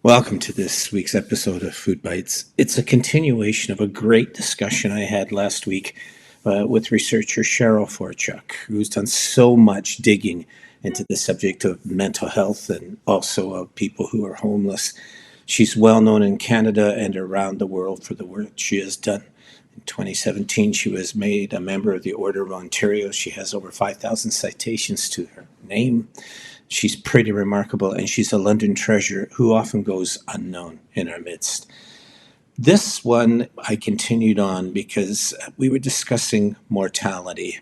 Welcome to this week's episode of Food Bites. It's a continuation of a great discussion I had last week with researcher Cheryl Forchuk, who's done so much digging into the subject of mental health and also of people who are homeless. She's well known in Canada and around the world for the work she has done. In 2017, she was made a member of the Order of Ontario. She has over 5,000 citations to her name. She's pretty remarkable, and she's a London treasure who often goes unknown in our midst. This one I continued on because we were discussing mortality,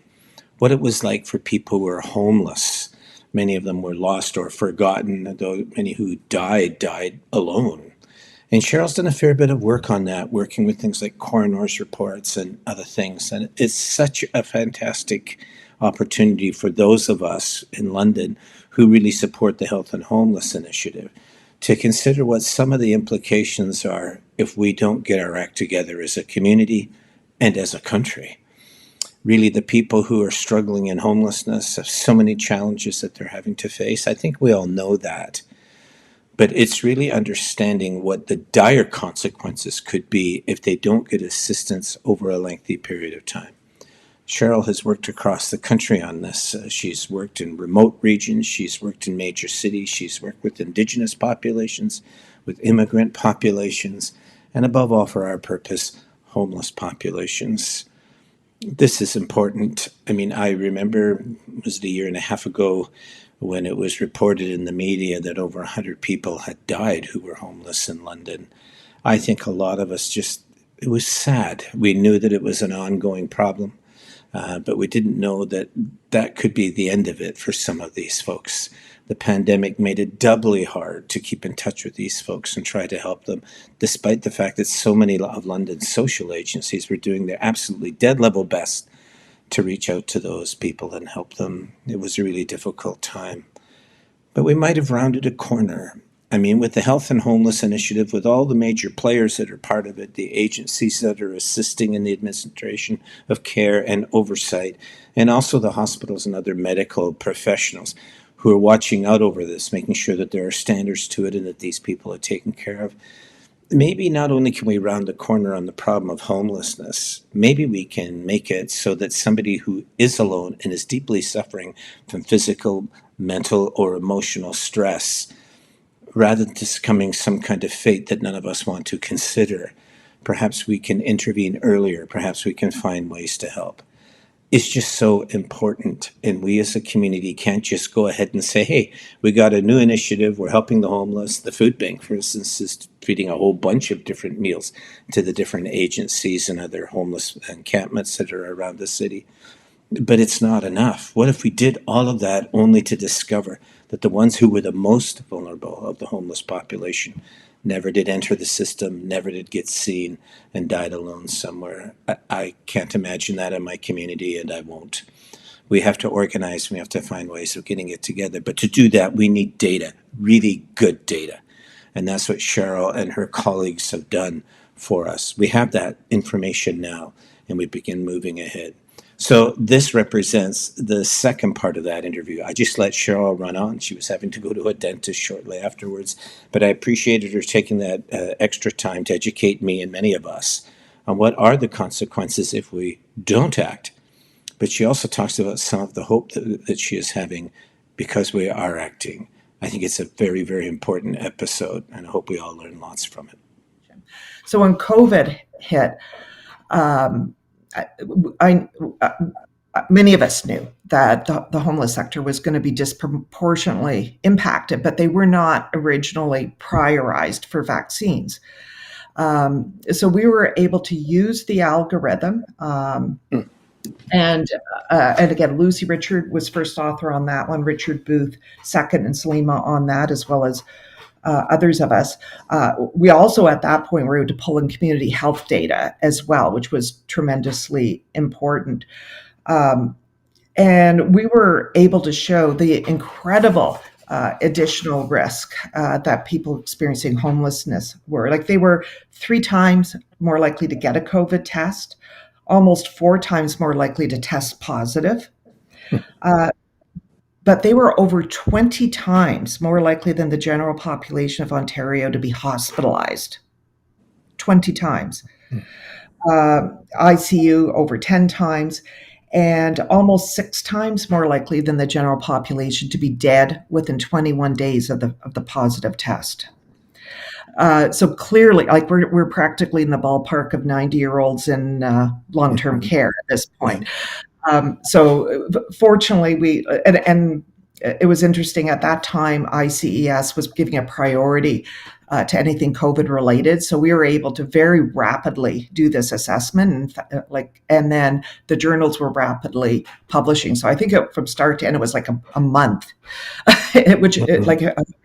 what it was like for people who were homeless. Many of them were lost or forgotten, though many who died alone. And Cheryl's done a fair bit of work on that, working with things like coroner's reports and other things. And it's such a fantastic opportunity for those of us in London who really support the Health and Homeless Initiative to consider what some of the implications are if we don't get our act together as a community and as a country. Really, the people who are struggling in homelessness have so many challenges that they're having to face. I think we all know that. But it's really understanding what the dire consequences could be if they don't get assistance over a lengthy period of time. Cheryl has worked across the country on this. She's worked in remote regions, she's worked in major cities, she's worked with Indigenous populations, with immigrant populations, and above all, for our purpose, homeless populations. This is important. I mean, I remember, was it a year and a half ago, when it was reported in the media that over 100 people had died who were homeless in London. I think a lot of us it was sad. We knew that it was an ongoing problem, but we didn't know that that could be the end of it for some of these folks. The pandemic made it doubly hard to keep in touch with these folks and try to help them, despite the fact that so many of London's social agencies were doing their absolutely dead level best to reach out to those people and help them. It was a really difficult time. But we might have rounded a corner. I mean, with the Health and Homeless Initiative, with all the major players that are part of it, the agencies that are assisting in the administration of care and oversight, and also the hospitals and other medical professionals who are watching out over this, making sure that there are standards to it and that these people are taken care of. Maybe not only can we round the corner on the problem of homelessness, maybe we can make it so that somebody who is alone and is deeply suffering from physical, mental, or emotional stress, rather than succumbing some kind of fate that none of us want to consider, perhaps we can intervene earlier, perhaps we can find ways to help. It's just so important, and we as a community can't just go ahead and say, hey, we got a new initiative, we're helping the homeless. The food bank, for instance, is feeding a whole bunch of different meals to the different agencies and other homeless encampments that are around the city. But it's not enough. What if we did all of that only to discover that the ones who were the most vulnerable of the homeless population never did enter the system, never did get seen, and died alone somewhere? I can't imagine that in my community, and I won't. We have to organize, we have to find ways of getting it together. But to do that, we need data, really good data. And that's what Cheryl and her colleagues have done for us. We have that information now, and we begin moving ahead. So this represents the second part of that interview. I just let Cheryl run on. She was having to go to a dentist shortly afterwards, but I appreciated her taking that extra time to educate me and many of us on what are the consequences if we don't act. But she also talks about some of the hope that she is having because we are acting. I think it's a very, very important episode, and I hope we all learn lots from it. So when COVID hit, many of us knew that the homeless sector was going to be disproportionately impacted, but they were not originally prioritized for vaccines. So we were able to use the algorithm. And again, Lucy Richard was first author on that one, Richard Booth second, and Salima on that, as well as others of us. We also, at that point, were able to pull in community health data as well, which was tremendously important. And we were able to show the incredible additional risk that people experiencing homelessness were. Like, they were 3 times more likely to get a COVID test, almost 4 times more likely to test positive. but they were over 20 times more likely than the general population of Ontario to be hospitalized. 20 times. ICU over 10 times, and almost 6 times more likely than the general population to be dead within 21 days of the positive test. So clearly, like we're practically in the ballpark of 90-year-olds in long-term care at this point. So fortunately, and it was interesting at that time. ICES was giving a priority to anything COVID related, so we were able to very rapidly do this assessment, and then the journals were rapidly publishing. So I think from start to end, it was like a month, which like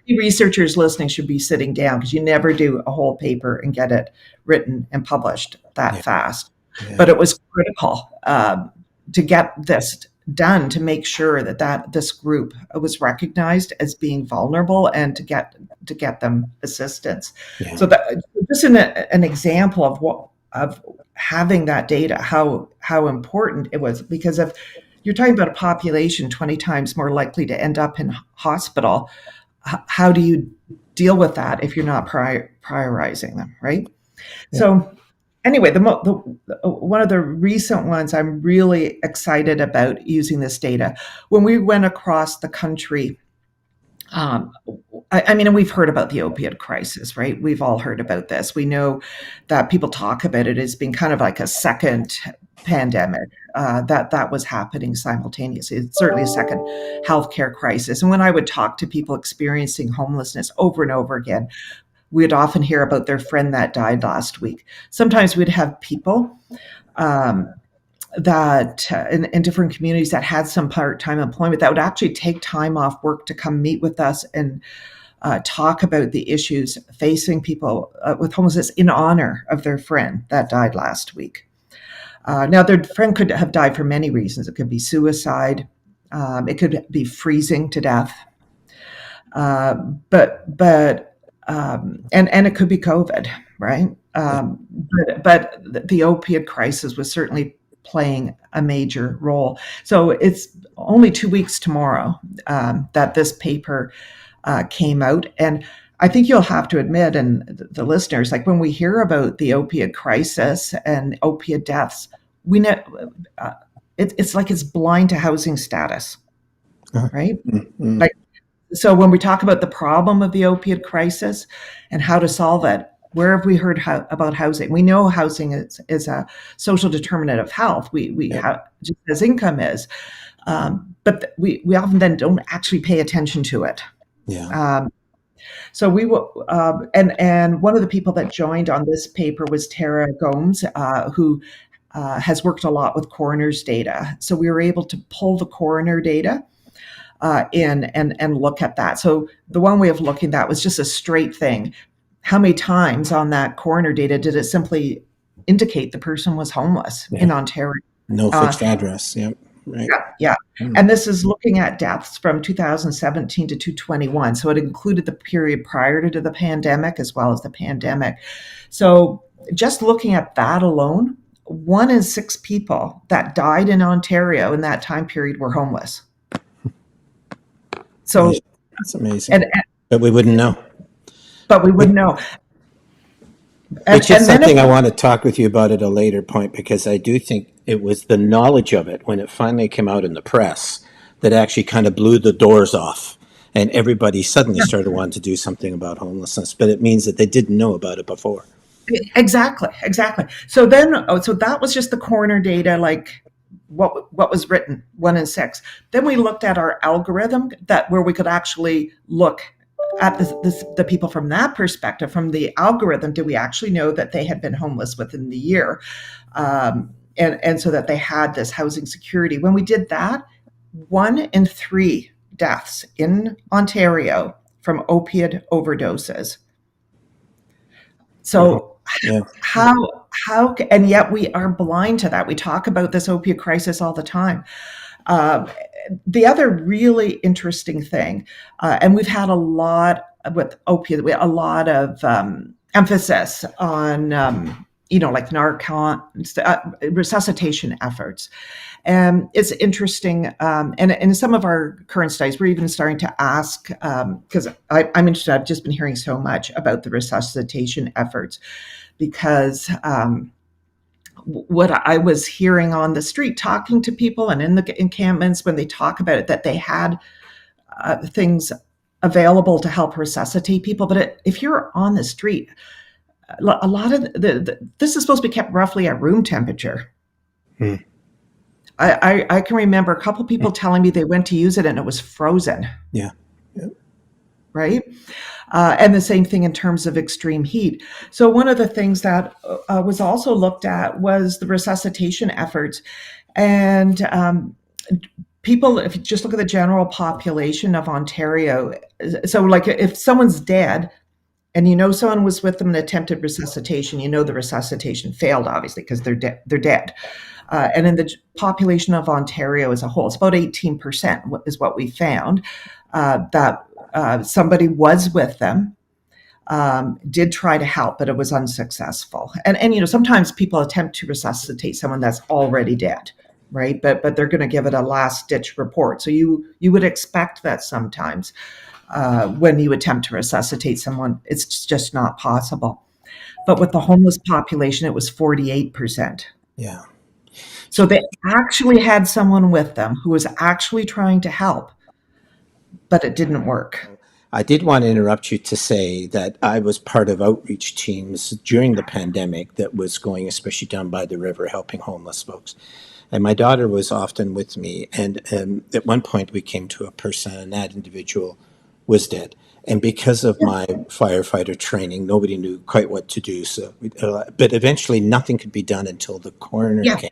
researchers listening should be sitting down, because you never do a whole paper and get it written and published that fast. Yeah. But it was critical to get this done, to make sure that this group was recognized as being vulnerable and to get them assistance. Yeah. So that just an example of having that data, how important it was, because if you're talking about a population 20 times more likely to end up in hospital, how do you deal with that if you're not prioritizing them, right? Yeah. So anyway, one of the recent ones I'm really excited about using this data. When we went across the country, I mean, we've heard about the opioid crisis, right? We've all heard about this. We know that people talk about it as being kind of like a second pandemic that was happening simultaneously. It's certainly a second healthcare crisis. And when I would talk to people experiencing homelessness over and over again, we'd often hear about their friend that died last week. Sometimes we'd have people that in different communities that had some part-time employment that would actually take time off work to come meet with us and talk about the issues facing people with homelessness in honor of their friend that died last week. Now, their friend could have died for many reasons. It could be suicide. It could be freezing to death. But it could be COVID, right? But the opioid crisis was certainly playing a major role. So it's only 2 weeks tomorrow that this paper came out. And I think you'll have to admit, and the listeners, like when we hear about the opioid crisis and opioid deaths, we know it's like it's blind to housing status, right? Mm-hmm. Like, so when we talk about the problem of the opioid crisis and how to solve it, where have we heard about housing? We know housing is a social determinant of health. We have, just as income is, but we often then don't actually pay attention to it. Yeah. So we will, and one of the people that joined on this paper was Tara Gomes, who has worked a lot with coroner's data. So we were able to pull the coroner data in and look at that. So the one way of looking at that was just a straight thing. How many times on that coroner data did it simply indicate the person was homeless in Ontario? No fixed address. Yep. Right. Yeah. And this is looking at deaths from 2017 to 2021. So it included the period prior to the pandemic as well as the pandemic. So just looking at that alone, 1 in 6 people that died in Ontario in that time period were homeless. So that's amazing. But we wouldn't know. It's just something I want to talk with you about at a later point, because I do think it was the knowledge of it when it finally came out in the press that actually kind of blew the doors off, and everybody suddenly started wanting to do something about homelessness. But it means that they didn't know about it before. Exactly. So that was just the coroner data, like what was written, 1 in 6. Then we looked at our algorithm where we could actually look at the people from that perspective. From the algorithm, do we actually know that they had been homeless within the year, and so that they had this housing security? When we did that, 1 in 3 deaths in Ontario from opiate overdoses. So how and yet we are blind to that. We talk about this opiate crisis all the time. The other really interesting thing, and we've had a lot with opiate, a lot of emphasis on like Narcan, resuscitation efforts. And it's interesting. And in some of our current studies, we're even starting to ask, because I'm interested, I've just been hearing so much about the resuscitation efforts, because what I was hearing on the street, talking to people and in the encampments, when they talk about it, that they had things available to help resuscitate people. But if you're on the street, a lot of this is supposed to be kept roughly at room temperature. Hmm. I can remember a couple people telling me they went to use it and it was frozen. Yeah. Yeah. Right. And the same thing in terms of extreme heat. So one of the things that was also looked at was the resuscitation efforts. And people, if you just look at the general population of Ontario, so like if someone's dead, and someone was with them in attempted resuscitation, the resuscitation failed, obviously, because they're dead. And in the population of Ontario as a whole, it's about 18% is what we found, that somebody was with them, did try to help, but it was unsuccessful. And sometimes people attempt to resuscitate someone that's already dead, right? But they're going to give it a last ditch report. So you would expect that sometimes. When you attempt to resuscitate someone, it's just not possible. But with the homeless population, it was 48%. Yeah. So they actually had someone with them who was actually trying to help, but it didn't work. I did want to interrupt you to say that I was part of outreach teams during the pandemic that was going, especially down by the river, helping homeless folks. And my daughter was often with me. And at one point, we came to a person, and that individual was dead. And because of my firefighter training, nobody knew quite what to do. So, but eventually, nothing could be done until the coroner Yeah, came.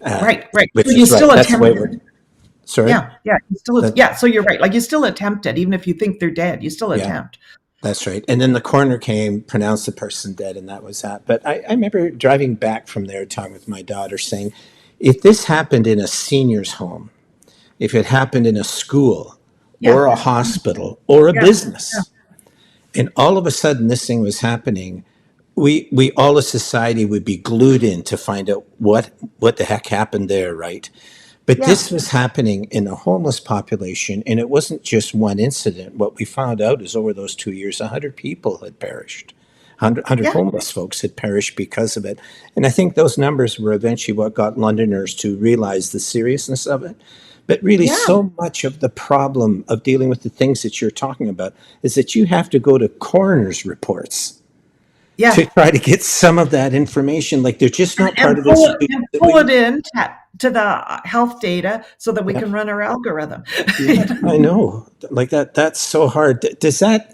right. Which So you is right. still That's the way it attempted. worked. Sorry. Yeah. So you're right. Like you still attempted, even if you think they're dead, you still Yeah. attempt. That's right. And then the coroner came, pronounced the person dead, and that was that. But I remember driving back from there, talking with my daughter, saying, if this happened in a senior's home, if it happened in a school Yeah, or a hospital or a yeah, yeah, business, and all of a sudden this thing was happening, we all as society would be glued in to find out what the heck happened there, right? But yeah, this was happening in the homeless population, and it wasn't just one incident. What we found out is over those 2 years, 100 people had perished. 100 yeah, homeless folks had perished because of it. And I think those numbers were eventually what got Londoners to realize the seriousness of it. But really, yeah, so much of the problem of dealing with the things that you're talking about is that you have to go to coroner's reports to yeah. try to get some of that information. Like they're just not part And of the pull it in to the health data so that we Yeah. can run our algorithm. Yeah, I know. Like that. That's so hard. Does that?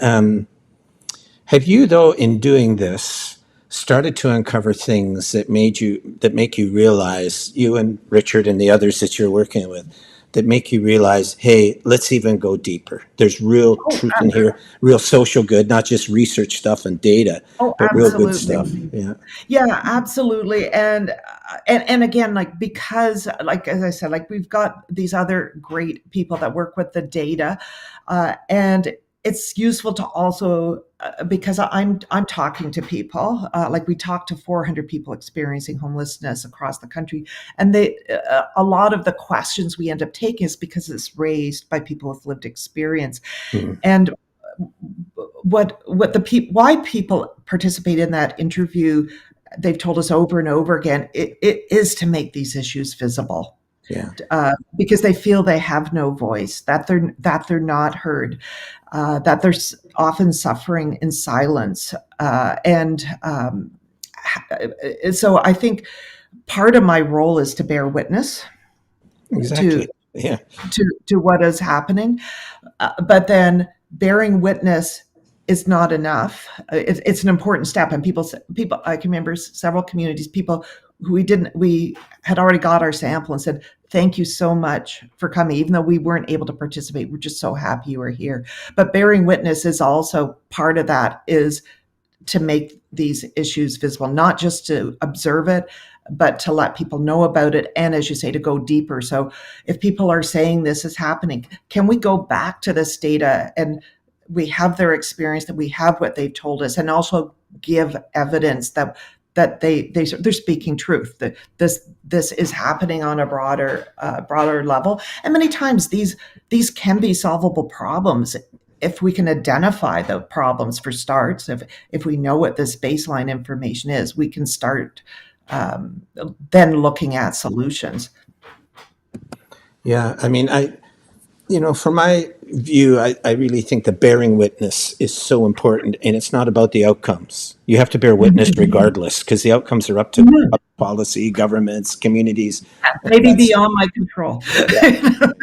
Have you, though, in doing this, started to uncover things that make you realize, you and Richard and the others that you're working with, that make you realize, hey, let's even go deeper. There's real Oh, truth in here, real social good, not just research stuff and data, but real good absolutely. stuff. Yeah. Yeah, absolutely. And again, like, because like as I said, like we've got these other great people that work with the data, and it's useful to also because I'm talking to people, like we talked to 400 people experiencing homelessness across the country, and they a lot of the questions we end up taking is because it's raised by people with lived experience. Mhm. And why people participate in that interview, they've told us over and over again, it is to make these issues visible, Yeah. because they feel they have no voice, that they're not heard, that they're often suffering in silence, and so I think part of my role is to bear witness to Exactly. Yeah. to what is happening. But then bearing witness is not enough. It's an important step, and people, I can remember several communities, people who we had already got our sample and said, "Thank you so much for coming, even though we weren't able to participate. We're just so happy you were here." But bearing witness is also part of that, is to make these issues visible, not just to observe it, but to let people know about it. And as you say, to go deeper. So if people are saying this is happening, can we go back to this data and we have their experience, that we have what they've told us, and also give evidence that that they're speaking truth, that this is happening on a broader level, and many times these can be solvable problems if we can identify the problems for starts. If we know what this baseline information is, we can start then looking at solutions. Yeah, I mean, from my view, I really think the bearing witness is so important, and it's not about the outcomes. You have to bear witness regardless, because the outcomes are up to Mhm. policy, governments, communities. Maybe That's beyond my control. Yeah.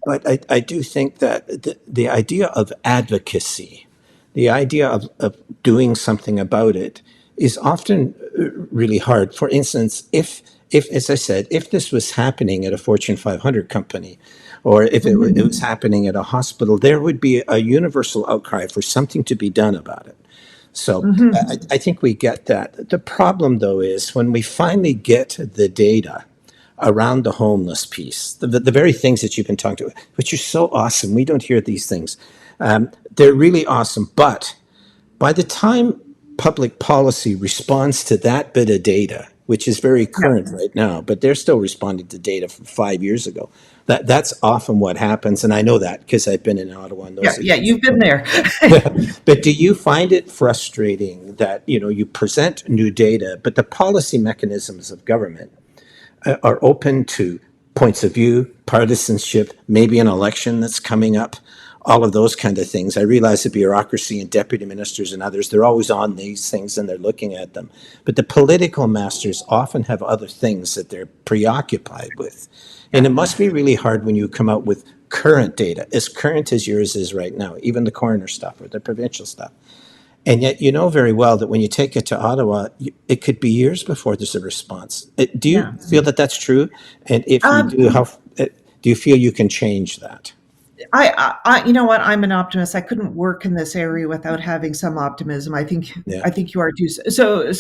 But I do think that the idea of advocacy, the idea of doing something about it, is often really hard. For instance, if as I said, if this was happening at a Fortune 500 company, or if it was happening at a hospital, there would be a universal outcry for something to be done about it. So I think we get that. The problem, though, is when we finally get the data around the homeless piece, the very things that you've been talking to, which are so awesome. We don't hear these things. They're really awesome. But by the time public policy responds to that bit of data, which is very Yeah, current right now, but they're still responding to data from 5 years ago. That's often what happens, and I know that because I've been in Ottawa on yeah, those yeah. issues. You've been there. But do you find it frustrating that you present new data, but the policy mechanisms of government are open to points of view, partisanship, maybe an election that's coming up, all of those kind of things? I realize the bureaucracy and deputy ministers and others, they're always on these things and they're looking at them. But the political masters often have other things that they're preoccupied with. And it must be really hard when you come out with current data, as current as yours is right now, even the coroner stuff or the provincial stuff. And yet, you know very well that when you take it to Ottawa, it could be years before there's a response. Do you Yeah. feel that that's true? And if you Um, do, how do you feel you can change that? you know what? I'm an optimist. I couldn't work in this area without having some optimism. Yeah. I think you are too. So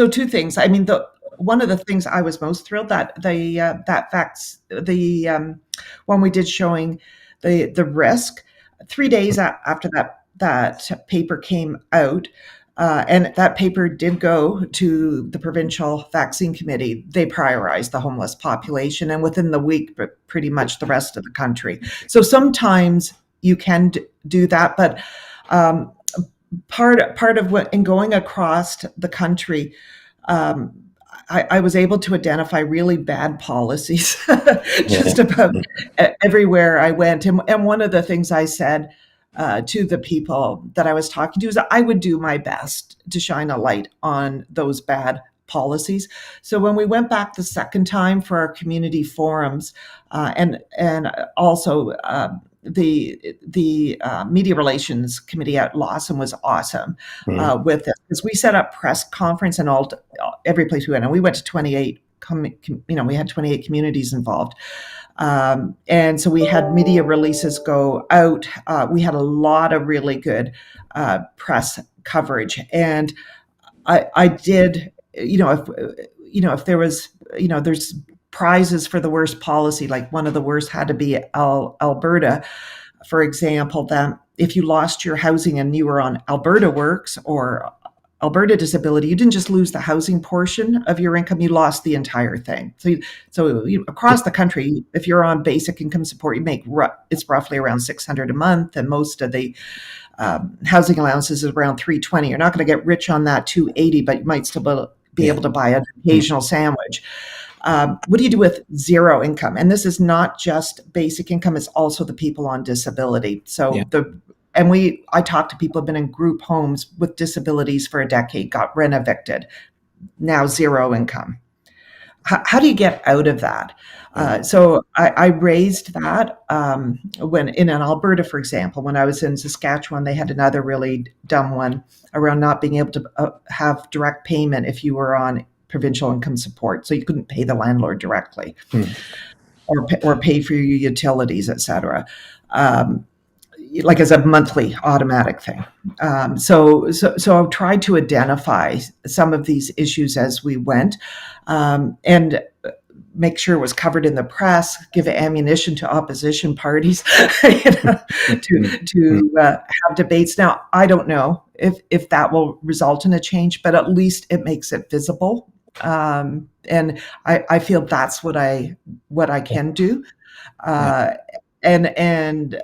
two things. I mean, the one of the things I was most thrilled that that facts when we did showing the risk 3 days after that paper came out. And that paper did go to the provincial vaccine committee. They prioritized the homeless population, and within the week, pretty much the rest of the country. So sometimes you can do that, but um, part of what in going across the country, um, I was able to identify really bad policies Yeah. just about everywhere I went. And one of the things I said to the people that I was talking to is that I would do my best to shine a light on those bad policies. So when we went back the second time for our community forums, and also the media relations committee at Lawson was awesome Mhm. with it, because we set up press conference and every place we went, and we went to 28. We had 28 communities involved. And so we had media releases go out. We had a lot of really good press coverage, and I did. If there was, there's prizes for the worst policy. Like one of the worst had to be Alberta, for example. That if you lost your housing and you were on Alberta Works or Alberta Disability, you didn't just lose the housing portion of your income, you lost the entire thing. Across the country, if you're on basic income support, you make it's roughly around $600 a month, and most of the housing allowances is around $320. You're not going to get rich on that $280, but you might still be Yeah. able to buy an occasional sandwich. What do you do with zero income? And this is not just basic income; it's also the people on disability. Yeah. I talked to people who've been in group homes with disabilities for a decade, got rent evicted, now zero income. How do you get out of that? So I raised that when in Alberta, for example. When I was in Saskatchewan, they had another really dumb one around not being able to have direct payment if you were on provincial income support. So you couldn't pay the landlord directly or pay for your utilities, et cetera. Like as a monthly automatic thing. So I've tried to identify some of these issues as we went, and make sure it was covered in the press, give ammunition to opposition parties to have debates. Now, I don't know if that will result in a change, but at least it makes it visible. And I feel that's what I can do. Yeah. Uh, and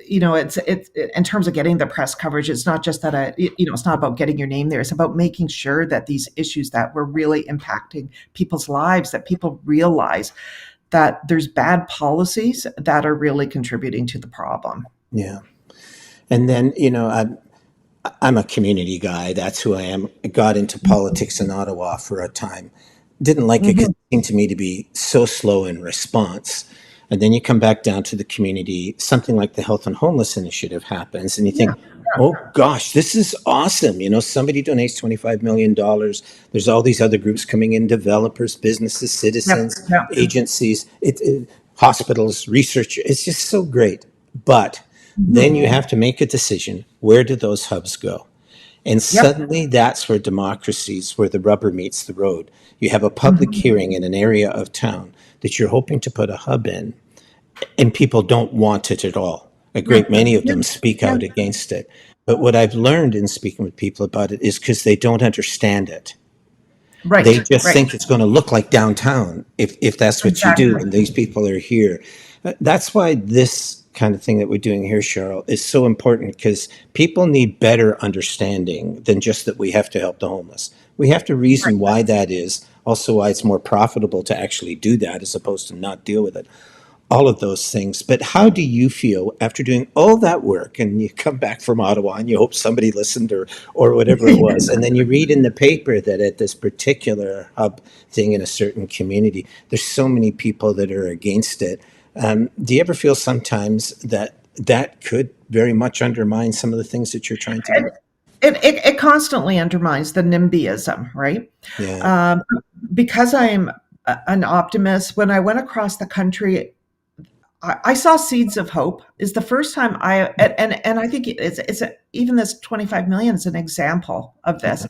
you know, it's in terms of getting the press coverage. It's not just that it's not about getting your name there. It's about making sure that these issues that were really impacting people's lives, that people realize that there's bad policies that are really contributing to the problem. Yeah. And then, I'm a community guy. That's who I am. I got into politics in Ottawa for a time. Didn't like it because Mm-hmm. it seemed to me to be so slow in response. And then you come back down to the community, something like the Health and Homeless Initiative happens, and you Yeah. think, oh gosh, this is awesome. Somebody donates $25 million. There's all these other groups coming in, developers, businesses, Yep. citizens, Yep. agencies, hospitals, research. It's just so great. But then you Mm-hmm. have to make a decision. Where do those hubs go? And Yep. suddenly that's where democracy's where the rubber meets the road. You have a public Mm-hmm. hearing in an area of town that you're hoping to put a hub in, and people don't want it at all. A Yeah. great many of Yeah. them speak Yeah. out against it. But what I've learned in speaking with people about it is because they don't understand it. They Right. just Right. think it's going to look like downtown if that's what you do, Exactly. and these people are here. That's why this kind of thing that we're doing here, Cheryl, is so important because people need better understanding than just that we have to help the homeless. We have to reason why that is, also why it's more profitable to actually do that as opposed to not deal with it, all of those things. But how do you feel after doing all that work and you come back from Ottawa and you hope somebody listened or whatever it was, and then you read in the paper that at this particular hub thing in a certain community, there's so many people that are against it. Do you ever feel sometimes that that could very much undermine some of the things that you're trying to do? And it constantly undermines the NIMBYism, right? Yeah. Um, because I'm an optimist, when I went across the country, I saw seeds of hope. Is the first time and I think even this 25 million is an example of this.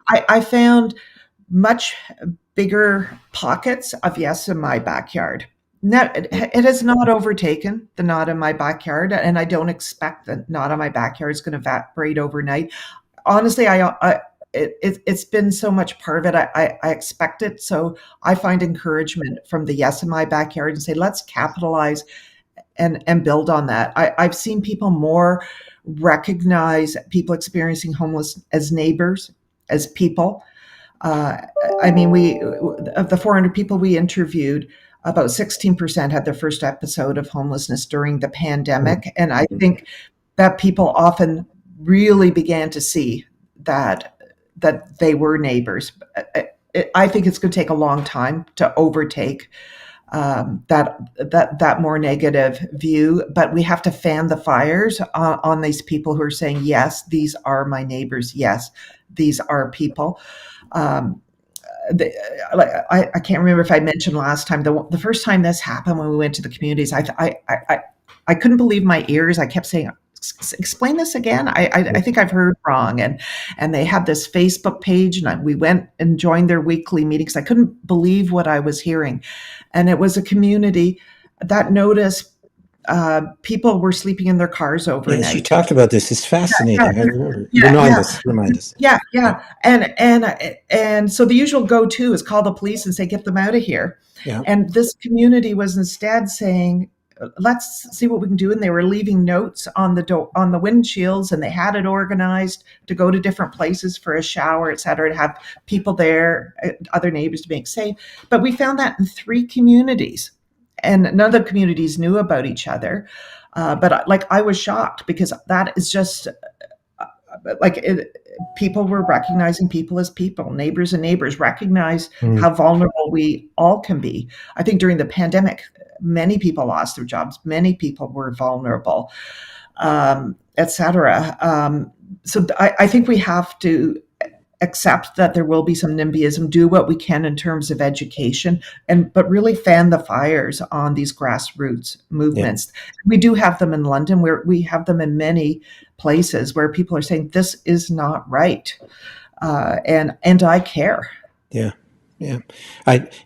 I found much bigger pockets of yes in my backyard. Now, it has not overtaken the not in my backyard, and I don't expect that not in my backyard is going to evaporate overnight. Honestly, it's been so much part of it. I expect it, so I find encouragement from the yes in my backyard and say let's capitalize and build on that. I've seen people more recognize people experiencing homeless as neighbors, as people. Uh, I mean, we of the 400 people we interviewed, about 16% had their first episode of homelessness during the pandemic, and I think that people often really began to see that they were neighbors. I think it's going to take a long time to overtake that more negative view, but we have to fan the fires on these people who are saying, yes, these are my neighbors. Yes, these are people. Um, the, I can't remember if I mentioned last time the first time this happened when we went to the communities. I couldn't believe my ears. I kept saying, "Explain this again." I think I've heard wrong. And they had this Facebook page, and we went and joined their weekly meetings. I couldn't believe what I was hearing, and it was a community that noticed people were sleeping in their cars Yes, you overnight. talked about this. It's Yeah, fascinating. I remember. yeah, Remind yeah. us. Remind us. Yeah. And so the usual go-to is call the police and say, get them out of here. Yeah. And this community was instead saying, let's see what we can do. And they were leaving notes on on the windshields, and they had it organized to go to different places for a shower, et cetera, to have people there, other neighbors to make safe. But we found that in 3 communities, and none of the communities knew about each other. But like, I was shocked because that is just like people were recognizing people as people, neighbors and neighbors recognize Mm. how vulnerable we all can be. I think during the pandemic, many people lost their jobs, many people were vulnerable, etc. So I think we have to accept that there will be some NIMBYism, do what we can in terms of education, but really fan the fires on these grassroots Yeah. movements. We do have them in London, where we have them in many places where people are saying this is not right, and I care. Yeah. Yeah.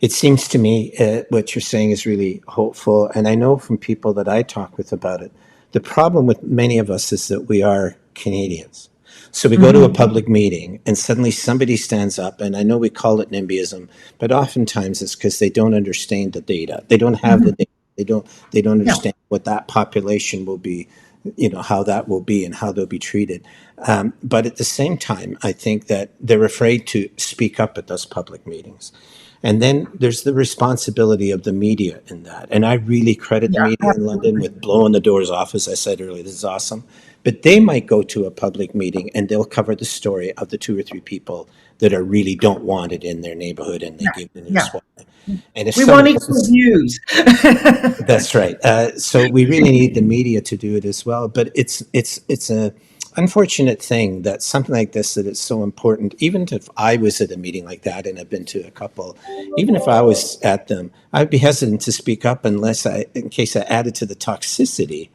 It seems to me what you're saying is really hopeful. And I know from people that I talk with about it, the problem with many of us is that we are Canadians. So we go to a public meeting and suddenly somebody stands up, and I know we call it NIMBYism, but oftentimes it's because they don't understand the data. They don't have the Mhm. data. They don't Yeah. understand what that population will be, how that will be and how they'll be treated. But at the same time, I think that they're afraid to speak up at those public meetings. And then there's the responsibility of the media in that. And I really credit the Yeah, media in London absolutely. with blowing the doors off, as I said earlier. This is awesome. But they might go to a public meeting and they'll cover the story of the two or three people that are really don't want it in their neighborhood, and they Yeah, give the news yeah. why. And if We want someone else equal is, views. that's right. So we really need the media to do it as well. But it's a unfortunate thing that something like this, that it's so important. Even if I was at a meeting like that, and I've been to a couple, even if I was at them, I'd be hesitant to speak up in case I added to the toxicity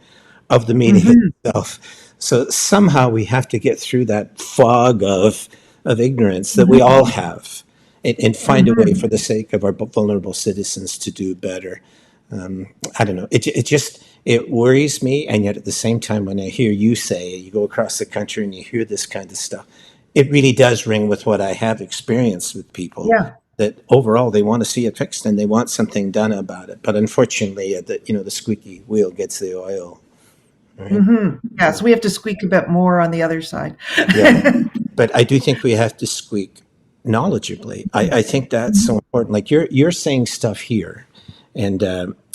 of the meeting Mhm. itself. So somehow we have to get through that fog of ignorance that we all Mhm. have, and find a way Mhm. for the sake of our vulnerable citizens to do better. I don't know. It just it worries me, and yet at the same time, when I hear you say you go across the country and you hear this kind of stuff, it really does ring with what I have experienced with people. Yeah. That overall they want to see it fixed and they want something done about it, but unfortunately, the squeaky wheel gets the oil, right? Mhm. Yeah, so we have to squeak a bit more on the other side. Yeah. But I do think we have to squeak knowledgeably. I think that's so Mhm. important. Like you're saying stuff here, and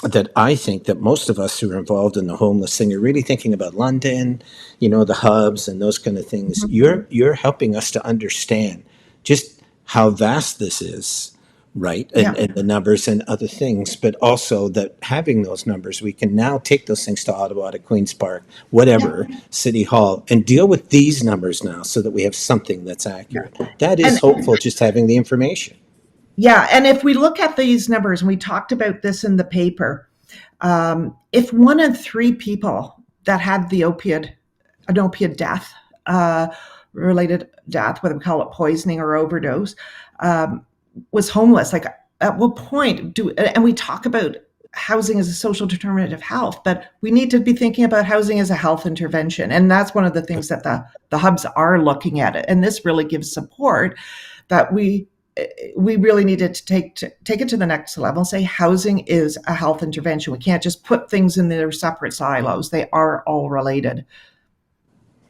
that I think that most of us who are involved in the homeless thing are really thinking about London, the hubs and those kind of things. Mhm. You're helping us to understand just how vast this is, right? And, Yeah. and the numbers and other things, but also that having those numbers, we can now take those things to Ottawa, to Queen's Park, Yeah. whatever, City Hall, and deal with these numbers now so that we have something that's Yeah. accurate. That is And hopeful, just having the information. yeah, and if we look at these numbers, and we talked about this in the paper, if one in three people that had an opiate death, uh, related death, whether we call it poisoning or overdose, um, was homeless, like at what point and we talk about housing as a social determinant of health, but we need to be thinking about housing as a health intervention. And that's one of the things that the hubs are looking at it. And this really gives support that we really needed to take it to the next level and say housing is a health intervention. We can't just put things in their separate silos. They are all related.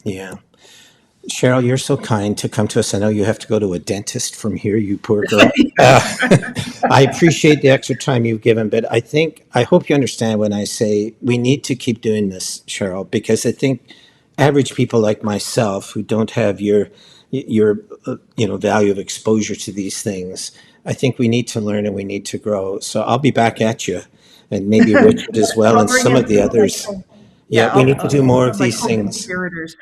Yeah. Cheryl, you're so kind to come to us. I know you have to go to a dentist from here, you poor girl. I appreciate the extra time you've given, but I hope you understand when I say we need to keep doing this, Cheryl, because I think average people like myself who don't have your value of exposure to these things, I think we need to learn and we need to grow. So I'll be back at you, and maybe Richard as well, I'll and bring some in of the some of others. Yeah, yeah, we need to do more of my these things. co-conspirators.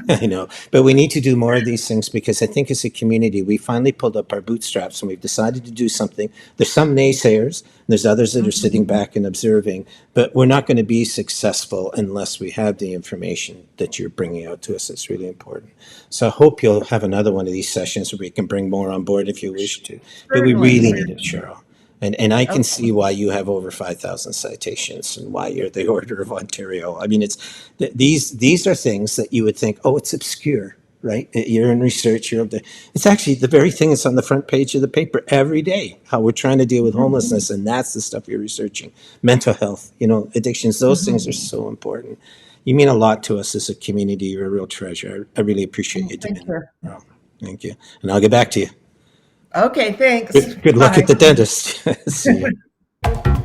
I know, but we need to do more of these things because I think as a community, we finally pulled up our bootstraps and we've decided to do something. There's some naysayers, and there's others that are sitting back and observing, but we're not going to be successful unless we have the information that you're bringing out to us. It's really important. So I hope you'll have another one of these sessions where we can bring more on board if you wish to. But we Certainly, really need it, certainly. Cheryl. And I can Okay. see why you have over 5,000 citations and why you're the Order of Ontario. I mean, these are things that you would think, oh, it's obscure, right? You're in research, you're up there. It's actually the very thing that's on the front page of the paper every day, how we're trying to deal with Mhm. homelessness, and that's the stuff you're researching. Mental health, addictions, those things are Mhm. so important. You mean a lot to us as a community. You're a real treasure. I really appreciate you Thank doing you. that. Oh, thank you. And I'll get back to you. Okay, thanks. Good luck Bye. at the dentist. See you.